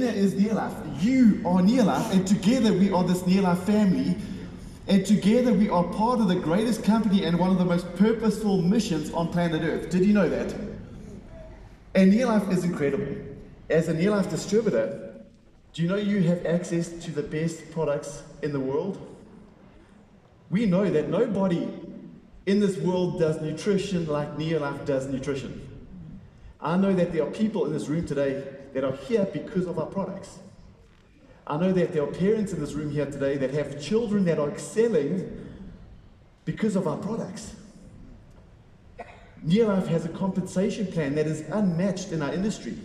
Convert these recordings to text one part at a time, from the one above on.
is Neolife. You are Neolife, and together we are this Neolife family, and together we are part of the greatest company and one of the most purposeful missions on planet Earth. Did you know that? And Neolife is incredible. As a Neolife distributor, do you know you have access to the best products in the world? We know that nobody in this world does nutrition like Neolife does nutrition. I know that there are people in this room today that are here because of our products. I know that there are parents in this room here today that have children that are excelling because of our products. Neolife has a compensation plan that is unmatched in our industry.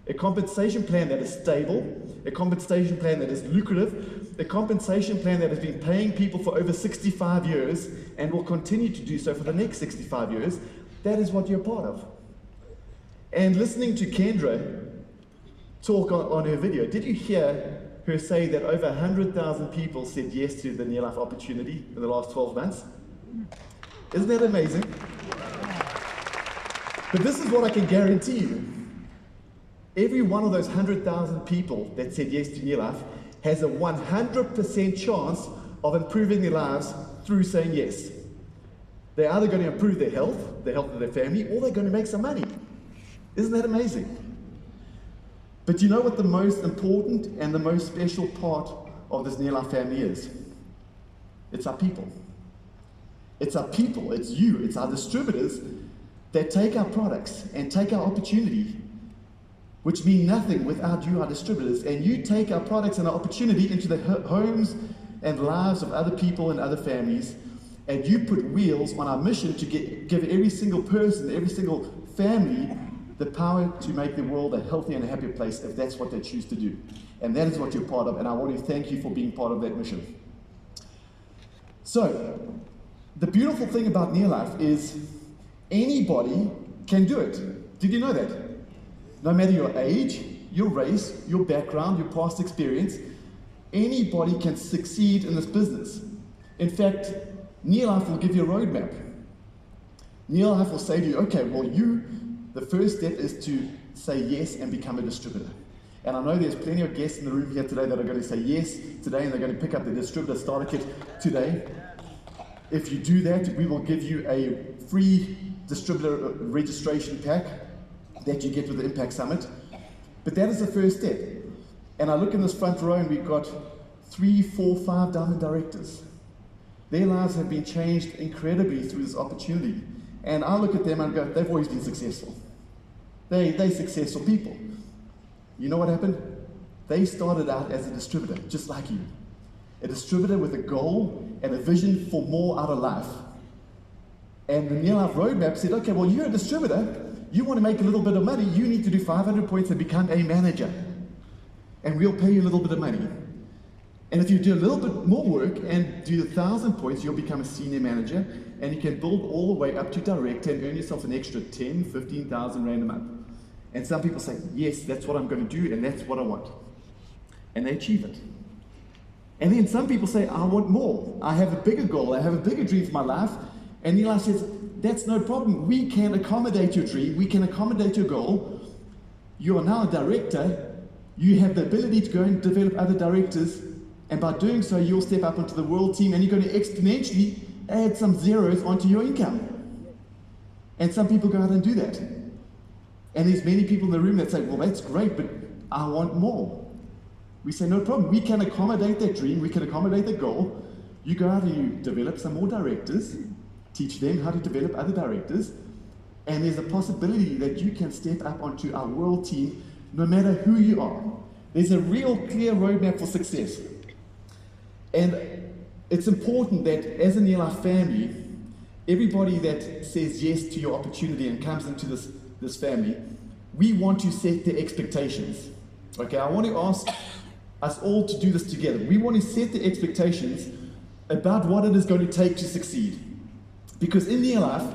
A compensation plan that is stable, a compensation plan that is lucrative, a compensation plan that has been paying people for over 65 years and will continue to do so for the next 65 years. That is what you're part of. And listening to Kendra talk on her video, did you hear her say that over 100,000 people said yes to the Neolife opportunity in the last 12 months? Isn't that amazing? But this is what I can guarantee you. Every one of those 100,000 people that said yes to Neolife has a 100% chance of improving their lives through saying yes. They're either going to improve their health of their family, or they're going to make some money. Isn't that amazing? But you know what the most important and the most special part of this Neolife family is? It's our people. It's our people, it's you, it's our distributors that take our products and take our opportunity, which mean nothing without you, our distributors, and you take our products and our opportunity into the homes and lives of other people and other families, and you put wheels on our mission to give every single person, every single family, the power to make the world a healthier and a happier place if that's what they choose to do. And that is what you're part of, and I want to thank you for being part of that mission. So, the beautiful thing about Neolife is anybody can do it. Did you know that? No matter your age, your race, your background, your past experience, anybody can succeed in this business. In fact, Neolife will give you a roadmap. Neolife will say to you, okay, well, the first step is to say yes and become a distributor. And I know there's plenty of guests in the room here today that are going to say yes today, and they're going to pick up the distributor starter kit today. If you do that, we will give you a free distributor registration pack that you get with the Impact Summit. But that is the first step. And I look in this front row and we've got 3, 4, 5 diamond directors. Their lives have been changed incredibly through this opportunity. And I look at them and go, they've always been successful. They're successful people. You know what happened? They started out as a distributor, just like you. A distributor with a goal and a vision for more out of life. And the Neolife roadmap said, okay, well, you're a distributor. You want to make a little bit of money, you need to do 500 points and become a manager. And we'll pay you a little bit of money. And if you do a little bit more work and do 1,000 points, you'll become a senior manager, and you can build all the way up to director and earn yourself an extra 10, 15,000 rand a month. And some people say, yes, that's what I'm going to do, and that's what I want. And they achieve it. And then some people say, I want more. I have a bigger goal, I have a bigger dream for my life. And Neolife says, that's no problem. We can accommodate your dream, we can accommodate your goal. You are now a director, you have the ability to go and develop other directors, and by doing so, you'll step up into the world team and you're going to exponentially add some zeros onto your income. And some people go out and do that. And there's many people in the room that say, well, that's great, but I want more. We say, no problem, we can accommodate that dream, we can accommodate that goal. You go out and you develop some more directors, teach them how to develop other directors, and there's a possibility that you can step up onto our world team no matter who you are. There's a real clear roadmap for success. And it's important that as a Neolife family, everybody that says yes to your opportunity and comes into this family, we want to set the expectations. Okay, I want to ask us all to do this together. We want to set the expectations about what it is going to take to succeed. Because in Neolife,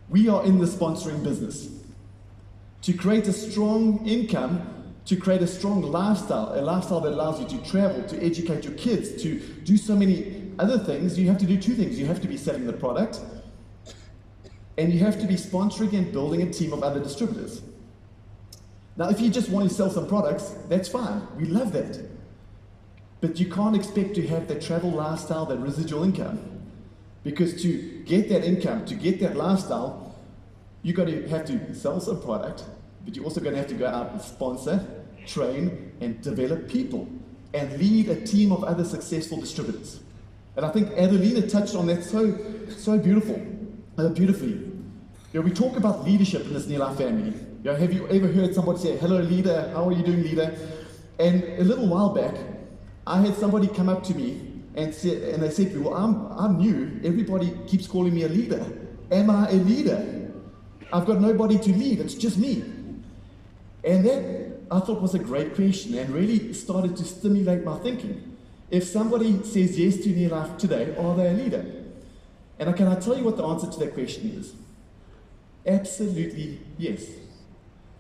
we are in the sponsoring business. To create a strong income, to create a strong lifestyle, a lifestyle that allows you to travel, to educate your kids, to do so many other things, you have to do 2 things. You have to be selling the product, and you have to be sponsoring and building a team of other distributors. Now, if you just want to sell some products, that's fine. We love that. But you can't expect to have that travel lifestyle, that residual income. Because to get that income, to get that lifestyle, you're going to have to sell some product, but you're also going to have to go out and sponsor, train, and develop people, and lead a team of other successful distributors. And I think Adelina touched on that so beautifully. You know, we talk about leadership in this Neolife family. You know, have you ever heard somebody say, "Hello, leader, how are you doing, leader?" And a little while back, I had somebody come up to me and they said to me, "Well, I'm new. Everybody keeps calling me a leader. Am I a leader? I've got nobody to lead. It's just me." And that I thought was a great question and really started to stimulate my thinking. If somebody says yes to Neolife today, are they a leader? And can I tell you what the answer to that question is? Absolutely yes.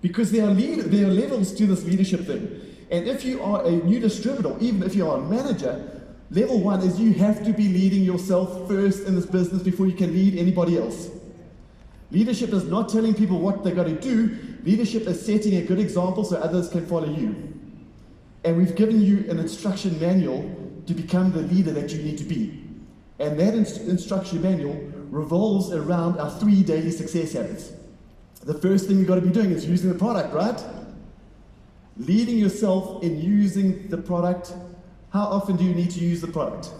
Because there are levels to this leadership thing. And if you are a new distributor, even if you are a manager, level one is you have to be leading yourself first in this business before you can lead anybody else. Leadership is not telling people what they've got to do. Leadership is setting a good example so others can follow you. And we've given you an instruction manual to become the leader that you need to be. And that instruction manual revolves around our 3 daily success habits. The first thing you've got to be doing is using the product, right? Leading yourself in using the product. How often do you need to use the product?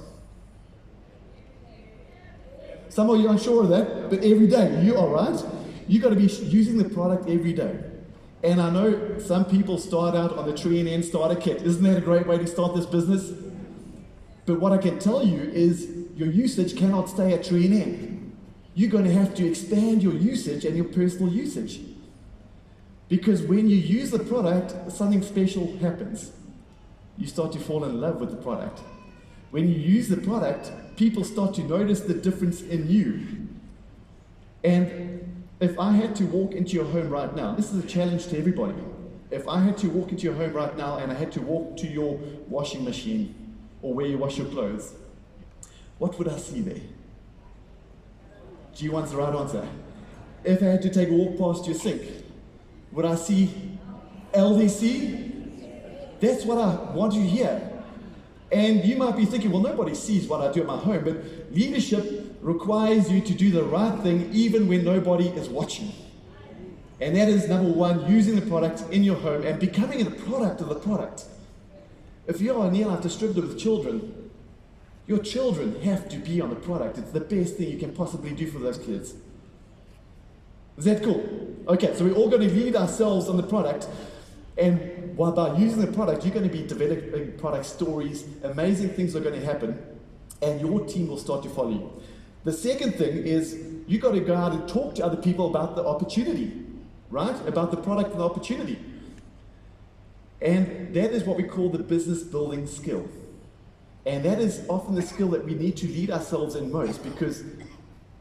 Some of you are unsure of that, but every day. You are right. You've got to be using the product every day. And I know some people start out on the Tree and End starter kit. Isn't that a great way to start this business? But what I can tell you is your usage cannot stay at Tree and End. You're going to have to expand your usage and your personal usage. Because when you use the product, something special happens. You start to fall in love with the product. When you use the product, people start to notice the difference in you. And if I had to walk into your home right now, this is a challenge to everybody. If I had to walk into your home right now and I had to walk to your washing machine or where you wash your clothes, what would I see there? G1's the right answer. If I had to take a walk past your sink, would I see LDC? That's what I want you to hear. And you might be thinking, well, nobody sees what I do at my home, but leadership requires you to do the right thing even when nobody is watching. And that is number one, using the product in your home and becoming a product of the product. If you are a Neolife distributor with children, your children have to be on the product. It's the best thing you can possibly do for those kids. Is that cool? Okay, so we're all going to lead ourselves on the product. And by using the product, you're going to be developing product stories. Amazing things are going to happen. And your team will start to follow you. The second thing is you've got to go out and talk to other people about the opportunity, right? About the product and the opportunity. And that is what we call the business building skill. And that is often the skill that we need to lead ourselves in most, because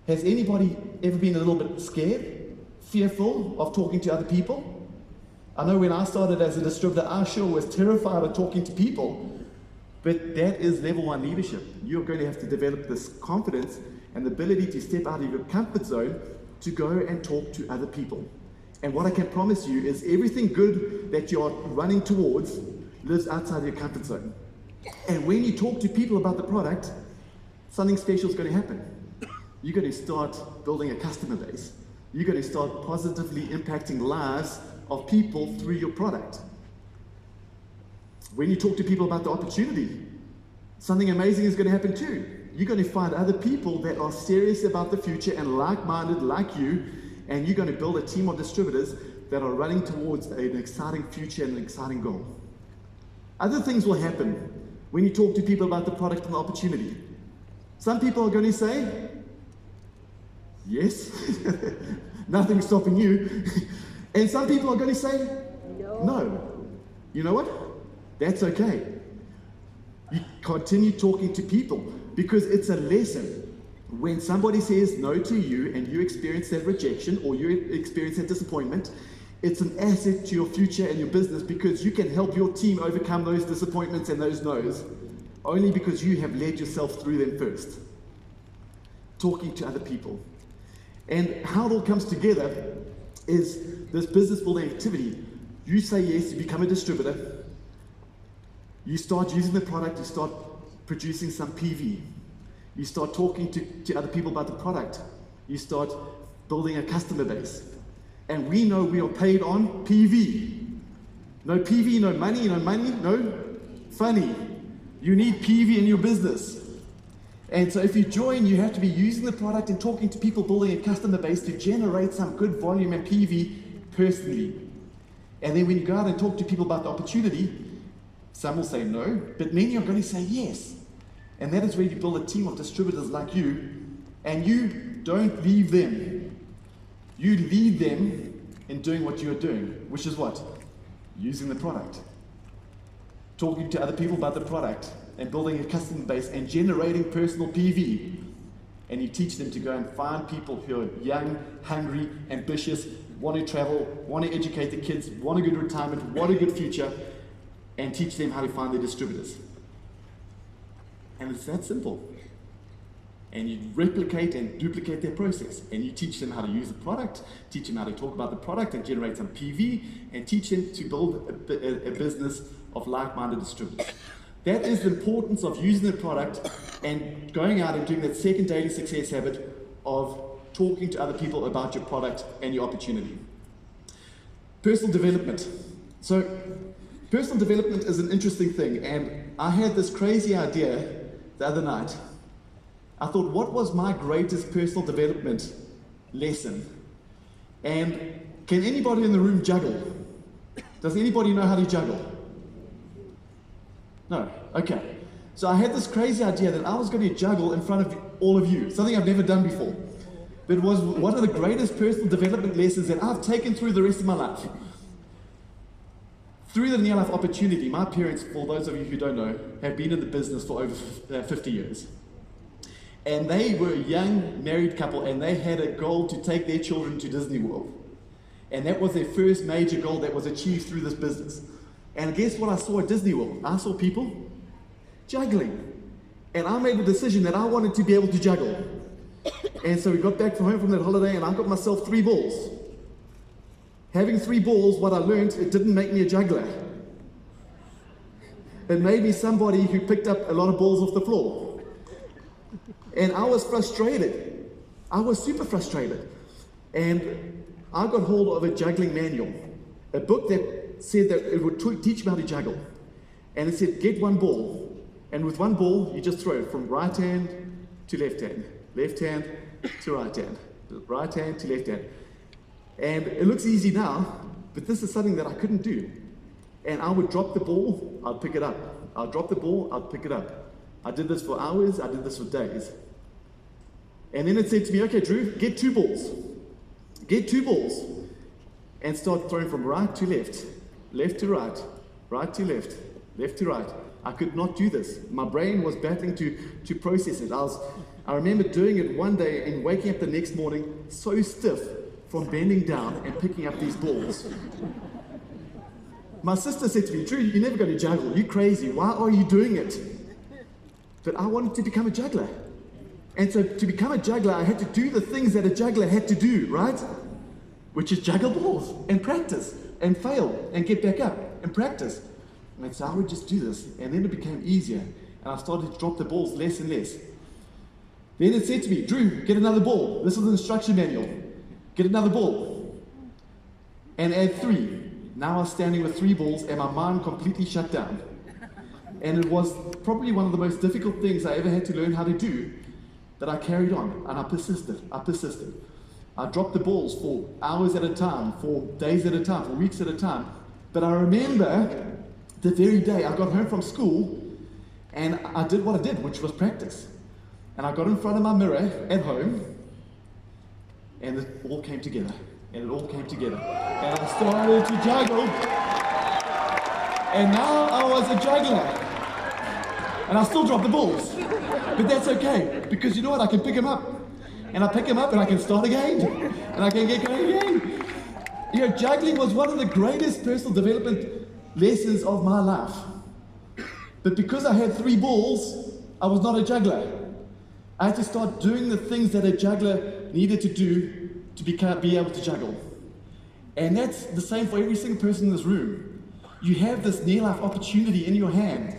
has anybody ever been a little bit scared, fearful of talking to other people? I know when I started as a distributor, I sure was terrified of talking to people, but that is level one leadership. You're going to have to develop this confidence and the ability to step out of your comfort zone to go and talk to other people. And what I can promise you is everything good that you're running towards lives outside your comfort zone. And when you talk to people about the product, something special is going to happen. You're going to start building a customer base. You're going to start positively impacting lives of people through your product. When you talk to people about the opportunity, something amazing is going to happen too. You're going to find other people that are serious about the future and like-minded like you, and you're going to build a team of distributors that are running towards an exciting future and an exciting goal. Other things will happen when you talk to people about the product and the opportunity. Some people are going to say, yes, nothing's stopping you. And some people are going to say, no. You know what? That's okay. You continue talking to people because it's a lesson. When somebody says no to you and you experience that rejection or you experience that disappointment, it's an asset to your future and your business because you can help your team overcome those disappointments and those no's only because you have led yourself through them first. Talking to other people. And how it all comes together is this business building activity. You say yes, you become a distributor. You start using the product, you start producing some PV. You start talking to other people about the product. You start building a customer base. And we know we are paid on PV. No PV, no money, no funny. You need PV in your business. And so if you join, you have to be using the product and talking to people, building a customer base to generate some good volume and PV personally. And then when you go out and talk to people about the opportunity, some will say no, but many are going to say yes. And that is where you build a team of distributors like you, and you don't leave them. You lead them in doing what you're doing, which is what? Using the product. Talking to other people about the product, and building a customer base, and generating personal PV. And you teach them to go and find people who are young, hungry, ambitious, want to travel, want to educate the kids, want a good retirement, want a good future, and teach them how to find their distributors. And it's that simple. And you replicate and duplicate their process. And you teach them how to use the product, teach them how to talk about the product and generate some PV, and teach them to build a business of like-minded distributors. That is the importance of using the product and going out and doing that second daily success habit of talking to other people about your product and your opportunity. Personal development. So, personal development is an interesting thing, and I had this crazy idea the other night. I thought, what was my greatest personal development lesson? And can anybody in the room juggle? Does anybody know how to juggle? No? Okay. So I had this crazy idea that I was going to juggle in front of all of you, something I've never done before. But it was one of the greatest personal development lessons that I've taken through the rest of my life. Through the Neolife opportunity, my parents, for those of you who don't know, have been in the business for over 50 years. And they were a young married couple, and they had a goal to take their children to Disney World. And that was their first major goal that was achieved through this business. And guess what I saw at Disney World? I saw people juggling. And I made the decision that I wanted to be able to juggle. And so we got back from home from that holiday, and I got myself 3 balls. Having 3 balls, what I learned, it didn't make me a juggler. It made me somebody who picked up a lot of balls off the floor. And I was frustrated. I was super frustrated. And I got hold of a juggling manual, a book that said that it would teach me how to juggle. And it said, get 1 ball. And with 1 ball, you just throw it from right hand to left hand to right hand to left hand. And it looks easy now, but this is something that I couldn't do. And I would drop the ball, I'd pick it up. I'd drop the ball, I'd pick it up. I did this for hours, I did this for days. And then it said to me, okay, Drew, get 2 balls. Get 2 balls. And start throwing from right to left to right, right to left to right. I could not do this. My brain was battling to process it. I remember doing it one day and waking up the next morning so stiff from bending down and picking up these balls. My sister said to me, Drew, you're never going to juggle. You're crazy. Why are you doing it? But I wanted to become a juggler. And so to become a juggler, I had to do the things that a juggler had to do, right? Which is juggle balls and practice and fail and get back up and practice. And so I would just do this, and then it became easier. And I started to drop the balls less and less. Then it said to me, Drew, get another ball. This was an instruction manual. Get another ball. And add 3. Now I was standing with 3 balls, and my mind completely shut down. And it was probably one of the most difficult things I ever had to learn how to do, but I carried on, and I persisted. I dropped the balls for hours at a time, for days at a time, for weeks at a time. But I remember the very day I got home from school, and I did what I did, which was practice. And I got in front of my mirror at home, and it all came together. And I started to juggle. And now I was a juggler. And I still drop the balls. But that's okay, because you know what? I can pick them up. And I pick them up and I can start again. And I can get going again. You know, juggling was one of the greatest personal development lessons of my life. But because I had 3 balls, I was not a juggler. I had to start doing the things that a juggler needed to do to be able to juggle. And that's the same for every single person in this room. You have this Neolife opportunity in your hand,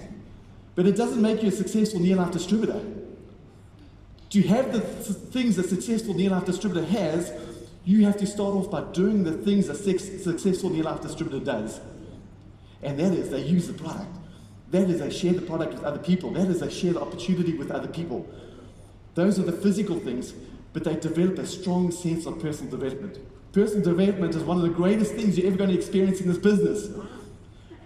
but it doesn't make you a successful Neolife distributor. To have the things a successful Neolife distributor has, you have to start off by doing the things a successful Neolife distributor does. And that is, they use the product. That is, they share the product with other people. That is, they share the opportunity with other people. Those are the physical things, but they develop a strong sense of personal development. Personal development is one of the greatest things you're ever going to experience in this business.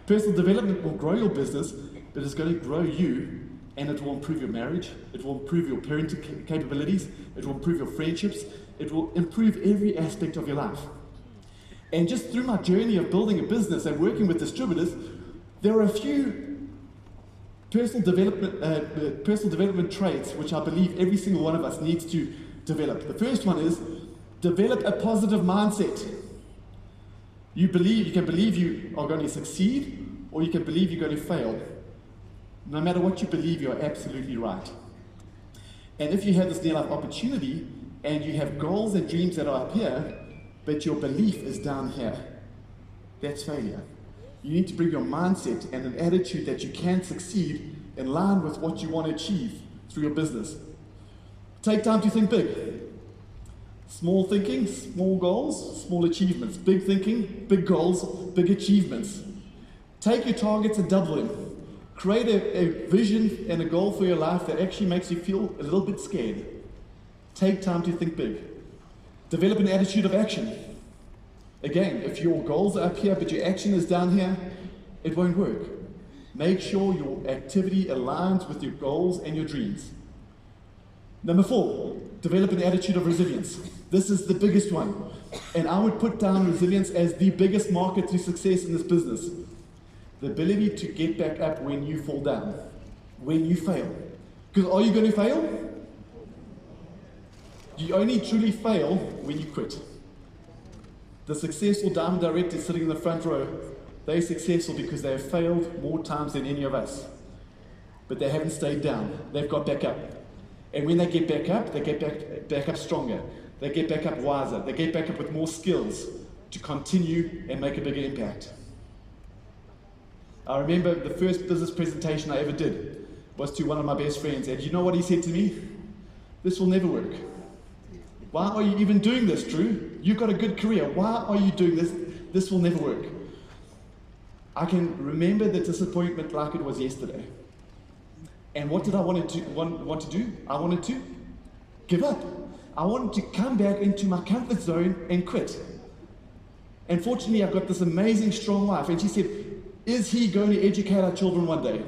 Personal development will grow your business, but it's going to grow you, and it will improve your marriage, it will improve your parenting capabilities, it will improve your friendships, it will improve every aspect of your life. And just through my journey of building a business and working with distributors, there are a few personal development traits which I believe every single one of us needs to develop. The first one is develop a positive mindset. You can believe you are going to succeed, or you can believe you're going to fail. No matter what you believe, you're absolutely right. And if you have this near-life opportunity, and you have goals and dreams that are up here, but your belief is down here, that's failure. You need to bring your mindset and an attitude that you can succeed in line with what you want to achieve through your business. Take time to think big. Small thinking, small goals, small achievements. Big thinking, big goals, big achievements. Take your targets and double them. Create a vision and a goal for your life that actually makes you feel a little bit scared. Take time to think big. Develop an attitude of action. Again, if your goals are up here but your action is down here, it won't work. Make sure your activity aligns with your goals and your dreams. Number 4, develop an attitude of resilience. This is the biggest one. And I would put down resilience as the biggest market to success in this business. The ability to get back up when you fall down, when you fail. Because are you going to fail? You only truly fail when you quit. The successful diamond directors sitting in the front row, they're successful because they have failed more times than any of us. But they haven't stayed down. They've got back up. And when they get back up, they get back up stronger. They get back up wiser. They get back up with more skills to continue and make a bigger impact. I remember the first business presentation I ever did was to one of my best friends, and you know what he said to me? This will never work. Why are you even doing this, Drew? You've got a good career. Why are you doing this? This will never work. I can remember the disappointment like it was yesterday. And what did I want to do? I wanted to give up. I wanted to come back into my comfort zone and quit. And fortunately, I've got this amazing, strong wife, and she said, is he going to educate our children one day?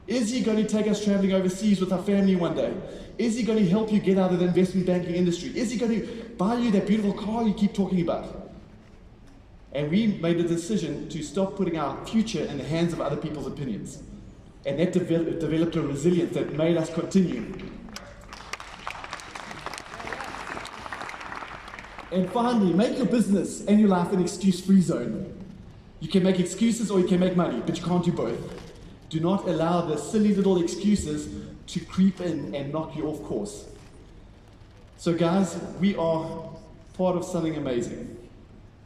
Is he going to take us traveling overseas with our family one day? Is he going to help you get out of the investment banking industry? Is he going to buy you that beautiful car you keep talking about? And we made a decision to stop putting our future in the hands of other people's opinions. And that developed a resilience that made us continue. And finally, make your business and your life an excuse-free zone. You can make excuses or you can make money, but you can't do both. Do not allow the silly little excuses to creep in and knock you off course. So guys, we are part of something amazing.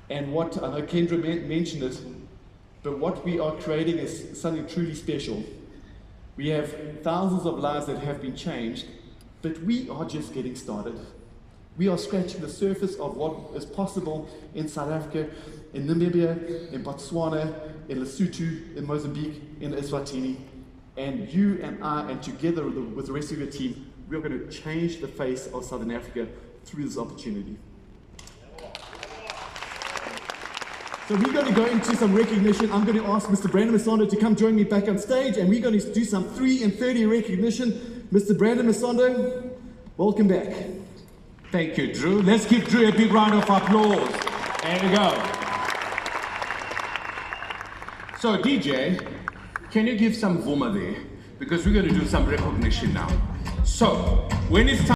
And what, I know Kendra mentioned it, but what we are creating is something truly special. We have thousands of lives that have been changed, but we are just getting started. We are scratching the surface of what is possible in South Africa, in Namibia, in Botswana, in Lesotho, in Mozambique, in Eswatini. And you and I, and together with the rest of your team, we are going to change the face of Southern Africa through this opportunity. So we're going to go into some recognition. I'm going to ask Mr. Brandon Masondo to come join me back on stage, and we're going to do some 3 and 30 recognition. Mr. Brandon Masondo, welcome back. Thank you, Drew. Let's give Drew a big round of applause. There we go. So, DJ, can you give some Vuma there? Because we're going to do some recognition now. So, when it's time